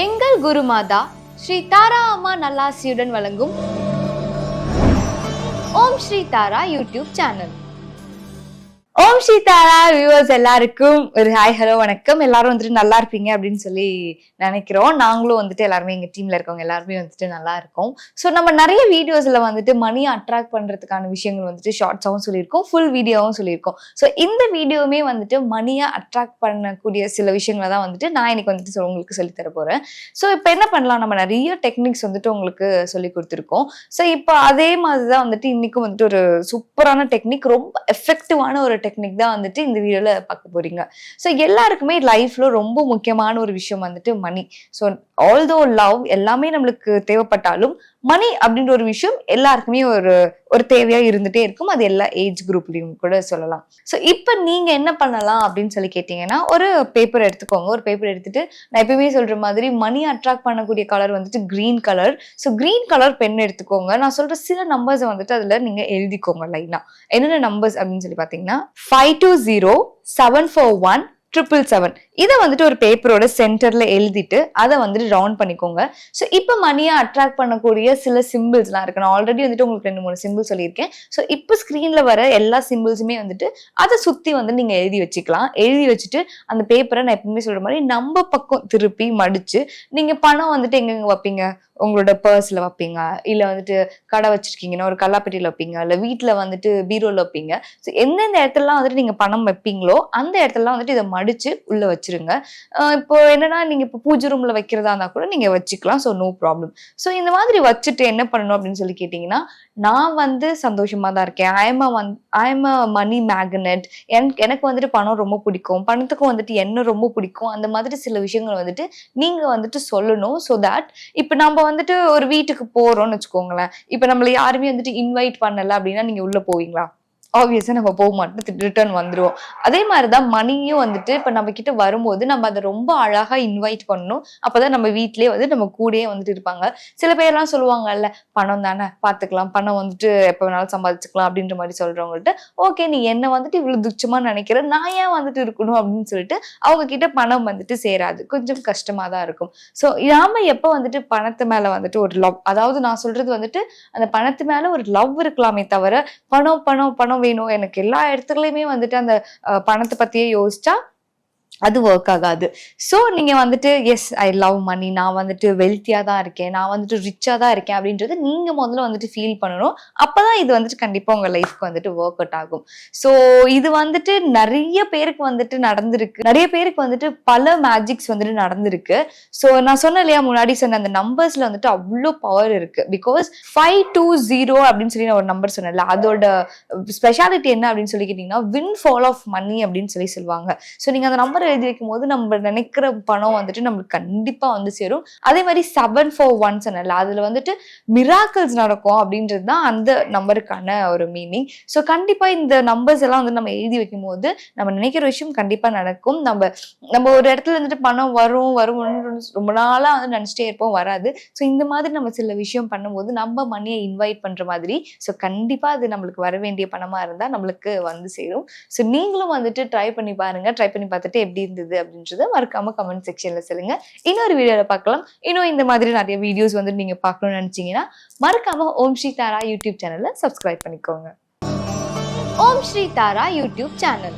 எங்கள் குருமாதா ஸ்ரீ தாரா அம்மா நல்லாசியுடன் வழங்கும் ஓம் ஸ்ரீ தாரா யூடியூப் சேனல். ஓம் ஸ்ரீ தாரா வியூவர்ஸ் எல்லாருக்கும் ஒரு ஹாய் ஹலோ வணக்கம். எல்லாரும் வந்துட்டு நல்லா இருப்பீங்க அப்படின்னு சொல்லி நினைக்கிறோம். நாங்களும் வந்துட்டு எல்லாருமே எங்க டீம்ல இருக்கவங்க எல்லாருமே வந்துட்டு நல்லா இருக்கோம். ஸோ நம்ம நிறைய வீடியோஸ்ல வந்துட்டு மணியை அட்ராக்ட் பண்றதுக்கான விஷயங்கள் வந்துட்டு ஷார்ட்ஸாகவும் சொல்லியிருக்கோம், ஃபுல் வீடியோவும் சொல்லியிருக்கோம். ஸோ இந்த வீடியோவுமே வந்துட்டு மணியை அட்ராக்ட் பண்ணக்கூடிய சில விஷயங்களை தான் வந்துட்டு நான் இன்னைக்கு வந்துட்டு உங்களுக்கு சொல்லி தர போறேன். ஸோ இப்போ என்ன பண்ணலாம், நம்ம நிறைய டெக்னிக்ஸ் வந்துட்டு உங்களுக்கு சொல்லி கொடுத்துருக்கோம். ஸோ இப்போ அதே மாதிரி தான் வந்துட்டு இன்னைக்கும் வந்துட்டு ஒரு சூப்பரான டெக்னிக், ரொம்ப எஃபெக்டிவான ஒரு டெக்னிக் தான் வந்துட்டு இந்த வீடியோல பார்க்க போறீங்க. ஸோ எல்லாருக்குமே லைஃப்ல ரொம்ப முக்கியமான ஒரு விஷயம் வந்துட்டு மணி. ஸோ ஆல்தோ லவ் எல்லாமே நம்மளுக்கு தேவைப்பட்டாலும் மணி அப்படின்ற ஒரு விஷயம் எல்லாருக்குமே ஒரு தேவையா இருந்துட்டே இருக்கும். அது எல்லா ஏஜ் குரூப்லயும் கூட சொல்லலாம். ஸோ இப்போ நீங்க என்ன பண்ணலாம் அப்படின்னு சொல்லி கேட்டீங்கன்னா, ஒரு பேப்பர் எடுத்துக்கோங்க. ஒரு பேப்பர் எடுத்துட்டு, நான் எப்பயுமே சொல்ற மாதிரி மணி அட்ராக்ட் பண்ணக்கூடிய கலர் வந்துட்டு green colour. So green colour pen எடுத்துக்கோங்க. நான் சொல்ற சில நம்பர்ஸ் வந்துட்டு அதுல நீங்க எழுதிக்கோங்க லைனா. என்னென்ன நம்பர்ஸ் அப்படின்னு சொல்லி பாத்தீங்கன்னா 52074177. இதை வந்துட்டு ஒரு பேப்பரோட சென்டர்ல எழுதிட்டு அதை வந்துட்டு ரவுண்ட் பண்ணிக்கோங்க. ஸோ இப்போ மணியை அட்ராக்ட் பண்ணக்கூடிய சில சிம்பிள்ஸ்லாம் இருக்கு. நான் ஆல்ரெடி வந்துட்டு உங்களுக்கு 2-3 சிம்பிள் சொல்லியிருக்கேன். ஸோ இப்போ ஸ்க்ரீன்ல வர எல்லா சிம்பிள்ஸுமே வந்துட்டு அதை சுத்தி வந்து நீங்க எழுதி வச்சுக்கலாம். எழுதி வச்சுட்டு அந்த பேப்பரை நான் எப்பவுமே சொல்ற மாதிரி நம்ம பக்கம் திருப்பி மடிச்சு, நீங்க பணம் வந்துட்டு எங்கெங்க வைப்பீங்க, உங்களோட பர்ஸ்ல வைப்பீங்க, இல்ல வந்துட்டு கடை வச்சிருக்கீங்கன்னா ஒரு கல்லாப்பெட்டியில வைப்பீங்க, இல்ல வீட்டுல வந்துட்டு பீரோல வைப்பீங்க. ஸோ எந்தெந்த இடத்துலலாம் வந்துட்டு நீங்க பணம் வைப்பீங்களோ அந்த இடத்துலலாம் வந்துட்டு இதை மடிச்சு உள்ள வச்சிருங்க. இப்போ என்னன்னா, நீங்க இப்போ பூஜை ரூம்ல வைக்கிறதா இருந்தா கூட நீங்க வச்சுக்கலாம். So no problem. ஸோ இந்த மாதிரி வச்சுட்டு என்ன பண்ணணும் அப்படின்னு சொல்லி கேட்டீங்கன்னா, நான் வந்து சந்தோஷமா தான் இருக்கேன். I am a money magnet. எனக்கு வந்துட்டு பணம் ரொம்ப பிடிக்கும், பணத்துக்கும் வந்துட்டு என்ன ரொம்ப பிடிக்கும். அந்த மாதிரி சில விஷயங்கள் வந்துட்டு நீங்க வந்துட்டு சொல்லணும். ஸோ தட் இப்ப நம்ம வந்துட்டு ஒரு வீட்டுக்கு போறோம்னு வச்சுக்கோங்களேன். இப்ப நம்மள யாருமே வந்துட்டு இன்வைட் பண்ணல அப்படின்னா நீங்க உள்ள போவீங்களா? ஆப்வியஸா நம்ம போக மாட்டோம், ரிட்டர்ன் வந்துருவோம். அதே மாதிரிதான் மணியும் வந்துட்டு இப்ப நம்ம கிட்ட வரும்போது நம்ம அதை ரொம்ப அழகா இன்வைட் பண்ணணும். அப்பதான் நம்ம வீட்லயே வந்து நம்ம கூடயே வந்துட்டு இருப்பாங்க. சில பேர்லாம் சொல்லுவாங்கல்ல, பணம் தானே பாத்துக்கலாம், பணம் வந்துட்டு எப்ப வேணாலும் சம்பாதிச்சுக்கலாம் அப்படின்ற மாதிரி சொல்றவங்கள்ட்ட, ஓகே நீ என்ன வந்துட்டு இவ்வளவு துச்சமா நினைக்கிற, நான் ஏன் வந்துட்டு இருக்கணும் அப்படின்னு சொல்லிட்டு அவங்க கிட்ட பணம் வந்துட்டு சேராது, கொஞ்சம் கஷ்டமா தான் இருக்கும். ஸோ நாம எப்ப வந்துட்டு பணத்து மேல வந்துட்டு ஒரு லவ், அதாவது நான் சொல்றது வந்துட்டு அந்த பணத்து மேல ஒரு லவ் இருக்கலாமே தவிர பணம் பணம் பணம் வேணும் எனக்கு எல்லா இடத்துலயுமே வந்துட்டு அந்த பணத்தை பத்தியே யோசிச்சா அது ஒர்க் ஆகாது. ஸோ நீங்க வந்துட்டு எஸ் ஐ லவ் மணி, நான் வந்துட்டு வெல்த்தியா தான் இருக்கேன், நான் வந்துட்டு ரிச்சா தான் இருக்கேன் அப்படின்றது நீங்க முதல்ல வந்துட்டு ஃபீல் பண்ணணும். அப்பதான் இது வந்துட்டு கண்டிப்பா உங்க லைஃப்க்கு வந்துட்டு ஒர்க் அவுட் ஆகும். ஸோ இது வந்துட்டு நிறைய பேருக்கு வந்துட்டு நடந்திருக்கு, நிறைய பேருக்கு வந்துட்டு பல மேஜிக்ஸ் வந்துட்டு நடந்திருக்கு. ஸோ நான் சொன்னேன் இல்லையா, முன்னாடி சொன்ன அந்த நம்பர்ஸ்ல வந்துட்டு அவ்வளோ பவர் இருக்கு. பிகாஸ் 520 அப்படின்னு சொல்லி நான் ஒரு நம்பர் சொன்னேன்ல, அதோட ஸ்பெஷாலிட்டி என்ன அப்படின்னு சொல்லி கேட்டீங்கன்னா வின் ஃபால் ஆஃப் மணி அப்படின்னு சொல்லி சொல்லுவாங்க. ஸோ நீங்க அந்த நம்பர் எழுதி வைக்கும் போது நம்ம நினைக்கிற பணம் வந்துட்டு நம்மளுக்கு கண்டிப்பா வந்து சேரும். அதே மாதிரி 741 சொன்னல, அதுல வந்துட்டு மிராக்கிள்ஸ் நடக்கும் அப்படின்றது தான் அந்த நம்பருக்கான ஒரு மீனிங். ஸோ கண்டிப்பா இந்த நம்பர்ஸ் எல்லாம் வந்து நம்ம எழுதி வைக்கும் போது நம்ம நினைக்கிற விஷயம் கண்டிப்பா நடக்கும். நம்ம ஒரு இடத்துல வந்துட்டு பணம் வரும் ரொம்ப நாளா வந்து நினைச்சிட்டே இருப்போம், வராது. ஸோ இந்த மாதிரி நம்ம சில விஷயம் பண்ணும்போது நம்ம மணியை இன்வைட் பண்ற மாதிரி, ஸோ கண்டிப்பா அது நம்மளுக்கு வர வேண்டிய பணமா இருந்தா நம்மளுக்கு வந்து சேரும். ஸோ நீங்களும் வந்துட்டு ட்ரை பண்ணி பாருங்க. ட்ரை பண்ணி பார்த்துட்டு எப்படி இருந்தது அப்படின்றத மறக்காம கமெண்ட் செக்ஷன்ல சொல்லுங்க. இன்னொரு வீடியோல பார்க்கலாம். இன்னும் இந்த மாதிரி நிறைய வீடியோஸ் வந்து நீங்க பார்க்கணும்னு நினைச்சீங்கன்னா மறக்காம ஓம் ஸ்ரீ தாரா யூடியூப் சேனலை சப்ஸ்கிரைப் பண்ணிக்கோங்க. ஓம் ஸ்ரீ தாரா யூடியூப் சேனல்.